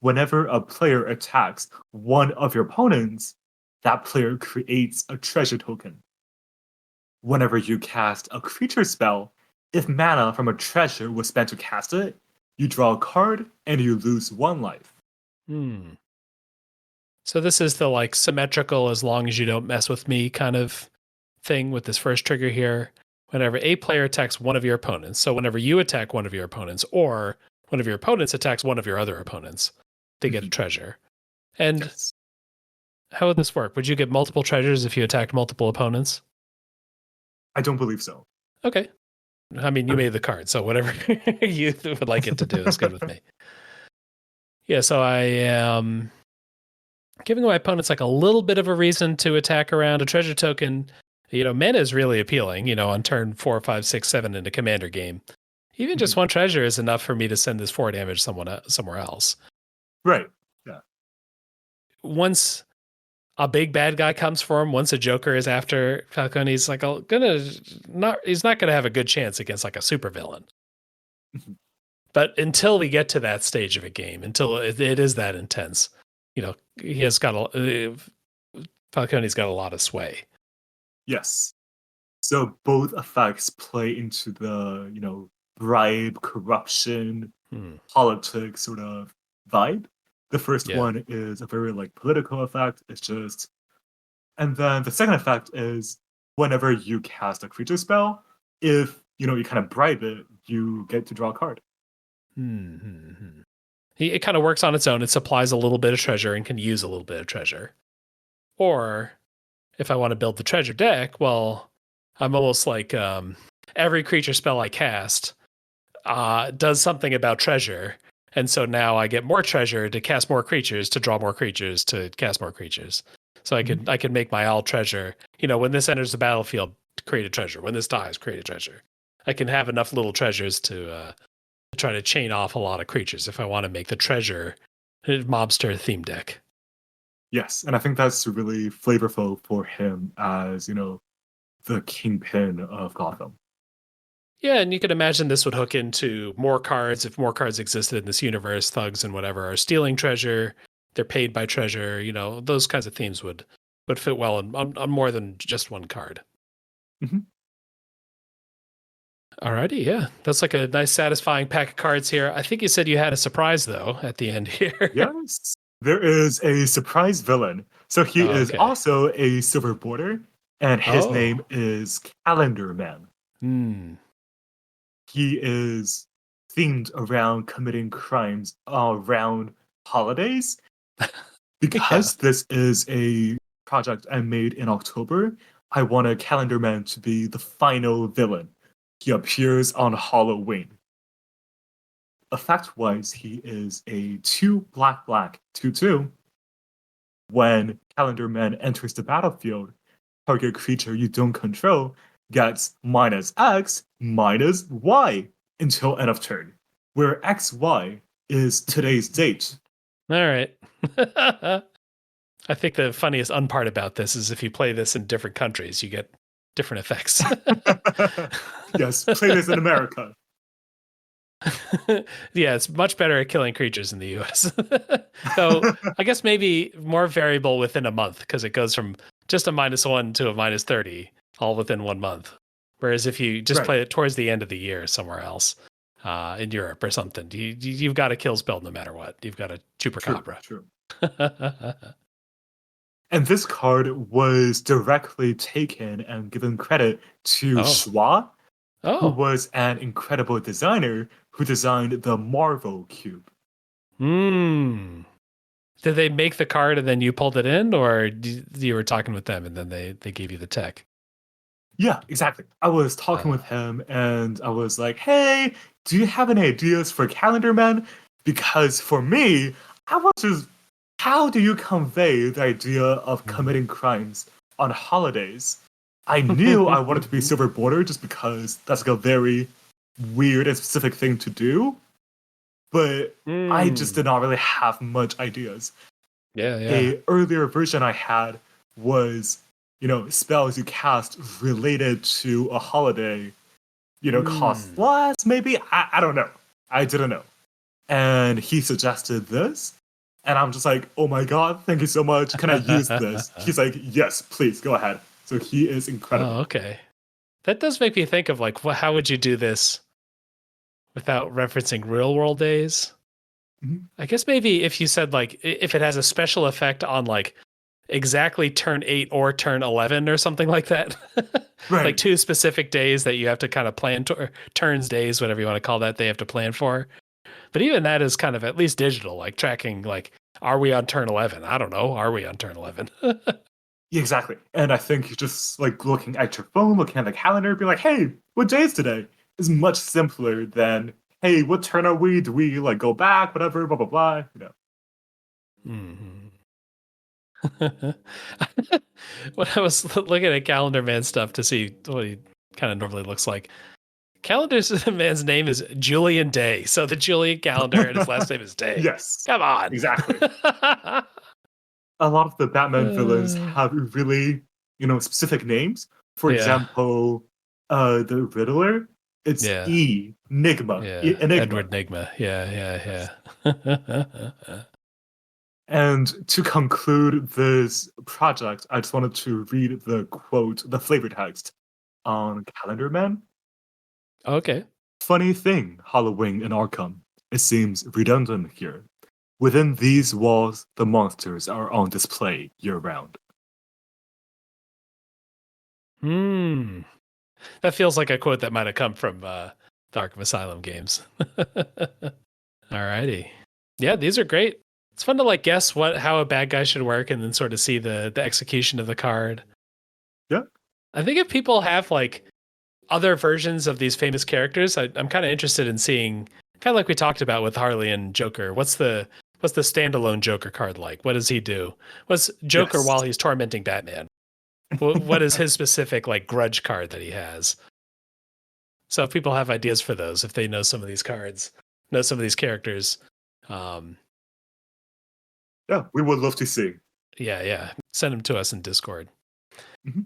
Speaker 2: Whenever a player attacks one of your opponents, that player creates a treasure token. Whenever you cast a creature spell, if mana from a treasure was spent to cast it, you draw a card and you lose 1 life.
Speaker 1: Hmm. So this is the like symmetrical as long as you don't mess with me kind of thing with this first trigger here. Whenever a player attacks one of your opponents, so whenever you attack one of your opponents, or one of your opponents attacks one of your other opponents, they get a treasure. And
Speaker 2: Yes.
Speaker 1: how would this work? Would you get multiple treasures if you attacked multiple opponents?
Speaker 2: I don't believe so.
Speaker 1: Okay. I mean, you made the card, so whatever you would like it to do is good with me. Yeah, so I am giving my opponents like a little bit of a reason to attack around a treasure token. Mana is really appealing, on turn 4, 5, 6, 7 in a commander game. Even just one treasure is enough for me to send this 4 damage somewhere else.
Speaker 2: Right. Yeah.
Speaker 1: Once a big bad guy comes for him, once a Joker is after Falcone, he's like he's not gonna have a good chance against like a supervillain. But until we get to that stage of a game, until it is that intense, he has got Falcone's got a lot of sway.
Speaker 2: Yes. So both effects play into the, bribe, corruption, politics sort of vibe. The first one is a very like political effect. It's just, and then the second effect is whenever you cast a creature spell, if you kind of bribe it, you get to draw a card.
Speaker 1: It kind of works on its own. It supplies a little bit of treasure and can use a little bit of treasure. Or if I want to build the treasure deck, well, I'm almost like every creature spell I cast does something about treasure. And so now I get more treasure to cast more creatures, to draw more creatures, to cast more creatures. So I can make my all treasure. When this enters the battlefield, create a treasure. When this dies, create a treasure. I can have enough little treasures to try to chain off a lot of creatures if I want to make the treasure mobster theme deck.
Speaker 2: Yes, and I think that's really flavorful for him as, the kingpin of Gotham.
Speaker 1: Yeah, and you could imagine this would hook into more cards. If more cards existed in this universe, thugs and whatever are stealing treasure, they're paid by treasure, those kinds of themes would fit well on more than just one card. Alrighty, yeah. That's like a nice satisfying pack of cards here. I think you said you had a surprise though at the end here.
Speaker 2: Yes. There is a surprise villain. So he is also a silver border, and his name is Calendar Man. He is themed around committing crimes around holidays. Because this is a project I made in October, I wanted Calendar Man to be the final villain. He appears on Halloween. Effect-wise, he is a 2 black 2/2. When Calendar Man enters the battlefield, target creature you don't control gets -X, -Y until end of turn, where XY is today's date.
Speaker 1: All right. I think the funniest part about this is if you play this in different countries, you get different effects.
Speaker 2: Yes, play this in America.
Speaker 1: Yeah, it's much better at killing creatures in the US. Though I guess maybe more variable within a month because it goes from just a -1 to a -30 all within 1 month. Whereas if you just
Speaker 2: Right.
Speaker 1: play it towards the end of the year somewhere else, in Europe or something, you've got a kill spell no matter what. You've got a chupacabra.
Speaker 2: True. And this card was directly taken and given credit to
Speaker 1: Oh.
Speaker 2: Schwa, who
Speaker 1: Oh.
Speaker 2: was an incredible designer who designed the Marvel Cube.
Speaker 1: Hmm. Did they make the card and then you pulled it in, or you were talking with them and then they gave you the tech?
Speaker 2: Yeah, exactly. I was talking with him and I was like, hey, do you have any ideas for Calendar Man? Because for me, I was just, how do you convey the idea of committing crimes on holidays? I knew I wanted to be Silver Border just because that's like a very weird and specific thing to do, but I just did not really have much ideas.
Speaker 1: Yeah, yeah.
Speaker 2: A earlier version I had was, spells you cast related to a holiday, cost less, maybe? I don't know. I didn't know. And he suggested this, and I'm just like, oh my god, thank you so much. Can I use this? He's like, yes, please, go ahead. So he is incredible.
Speaker 1: Oh, okay. That does make me think of like, how would you do this without referencing real world days?
Speaker 2: Mhm.
Speaker 1: I guess maybe if you said like, if it has a special effect on like exactly turn 8 or turn 11 or something like that.
Speaker 2: Right.
Speaker 1: Like 2 specific days that you have to kind of plan to, or turns days, whatever you want to call that, they have to plan for. But even that is kind of at least digital, like tracking, like, are we on turn 11? I don't know. Are we on turn 11?
Speaker 2: Exactly. And I think just like looking at your phone, looking at the calendar, be like, hey, what day is today? Is much simpler than, hey, what turn are we? Do we like go back? Whatever, blah, blah, blah.
Speaker 1: When I was looking at Calendar Man stuff to see what he kind of normally looks like, Calendar Man's name is Julian Day. So the Julian Calendar and his last name is Day.
Speaker 2: Yes.
Speaker 1: Come on.
Speaker 2: Exactly. A lot of the Batman villains have really, specific names. For example, the Riddler, it's Enigma.
Speaker 1: Yeah.
Speaker 2: Enigma.
Speaker 1: Edward Nigma. Yeah.
Speaker 2: And to conclude this project, I just wanted to read the quote, the flavor text on Calendar Man.
Speaker 1: Okay.
Speaker 2: Funny thing, Halloween in Arkham. It seems redundant here. Within these walls, the monsters are on display year-round.
Speaker 1: That feels like a quote that might have come from the Arkham Asylum games. Alrighty. Yeah, these are great. It's fun to like guess how a bad guy should work and then sort of see the execution of the card.
Speaker 2: Yeah.
Speaker 1: I think if people have like other versions of these famous characters, I'm kind of interested in seeing, kind of like we talked about with Harley and Joker. What's the standalone Joker card like? What does he do? What's Joker while he's tormenting Batman? What is his specific like grudge card that he has? So if people have ideas for those, if they know some of these cards, know some of these characters,
Speaker 2: yeah, we would love to see.
Speaker 1: Yeah, send them to us in Discord.
Speaker 2: Mm-hmm.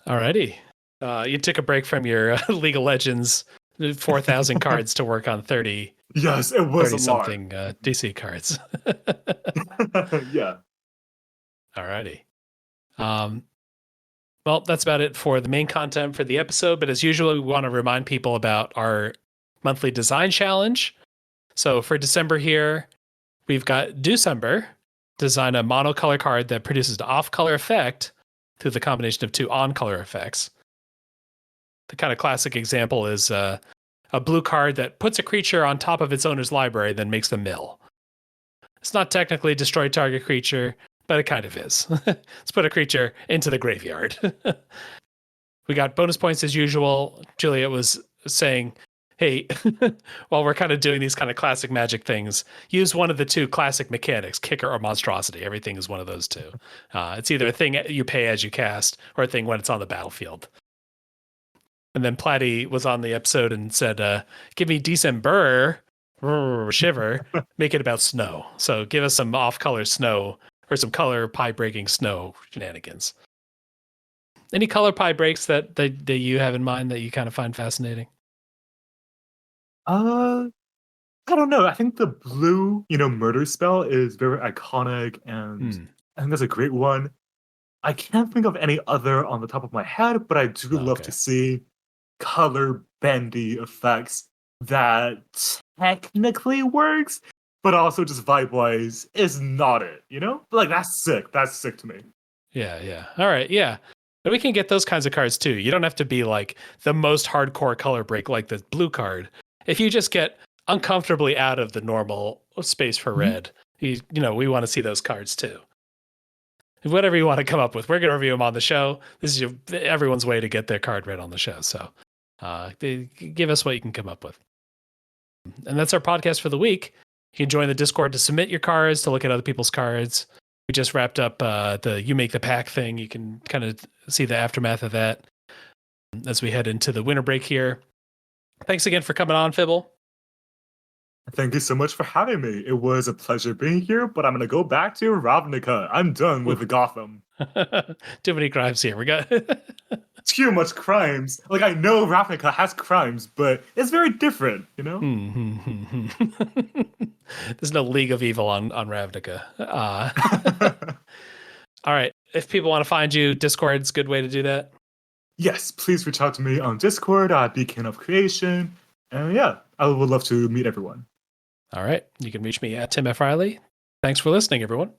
Speaker 1: Alrighty. You took a break from your League of Legends 4,000 cards to work on 30.
Speaker 2: Yes, it was
Speaker 1: 30
Speaker 2: a
Speaker 1: something DC cards.
Speaker 2: Yeah.
Speaker 1: Alrighty. Well, that's about it for the main content for the episode. But as usual, we want to remind people about our monthly design challenge. So for December here, we've got December. Design a monocolor card that produces an off-color effect through the combination of 2 on-color effects. The kind of classic example is a blue card that puts a creature on top of its owner's library, then makes them mill. It's not technically destroy target creature, but it kind of is. Let's put a creature into the graveyard. We got bonus points as usual. Juliet was saying, hey, while we're kind of doing these kind of classic Magic things, use one of the 2 classic mechanics, kicker or monstrosity. Everything is one of those 2. It's either a thing you pay as you cast or a thing when it's on the battlefield. And then Platty was on the episode and said, give me December, shiver, make it about snow. So give us some off-color snow or some color pie breaking snow shenanigans. Any color pie breaks that you have in mind that you kind of find fascinating?
Speaker 2: I don't know. I think the blue, murder spell is very iconic, and
Speaker 1: Hmm.
Speaker 2: I think that's a great one. I can't think of any other on the top of my head, but I do love to
Speaker 1: Okay.
Speaker 2: see color bendy effects that technically works, but also just vibe wise is not it, Like that's sick. That's sick to me.
Speaker 1: Yeah. All right. Yeah. But we can get those kinds of cards too. You don't have to be like the most hardcore color break like the blue card. If you just get uncomfortably out of the normal space for
Speaker 2: Mhm.
Speaker 1: red, we want to see those cards too. Whatever you want to come up with, we're going to review them on the show. This is everyone's way to get their card read on the show. So give us what you can come up with. And that's our podcast for the week. You can join the Discord to submit your cards, to look at other people's cards. We just wrapped up the You Make the Pack thing. You can kind of see the aftermath of that as we head into the winter break here. Thanks again for coming on, Fibble.
Speaker 2: Thank you so much for having me. It was a pleasure being here, but I'm going to go back to Ravnica. I'm done with the Gotham.
Speaker 1: Too many crimes here. We got
Speaker 2: Too much crimes. Like, I know Ravnica has crimes, but it's very different,
Speaker 1: There's no League of Evil on Ravnica. All right. If people want to find you, Discord's a good way to do that.
Speaker 2: Yes, please reach out to me on Discord at Beacon of Creation. And yeah, I would love to meet everyone.
Speaker 1: All right. You can reach me at Tim F. Riley. Thanks for listening, everyone.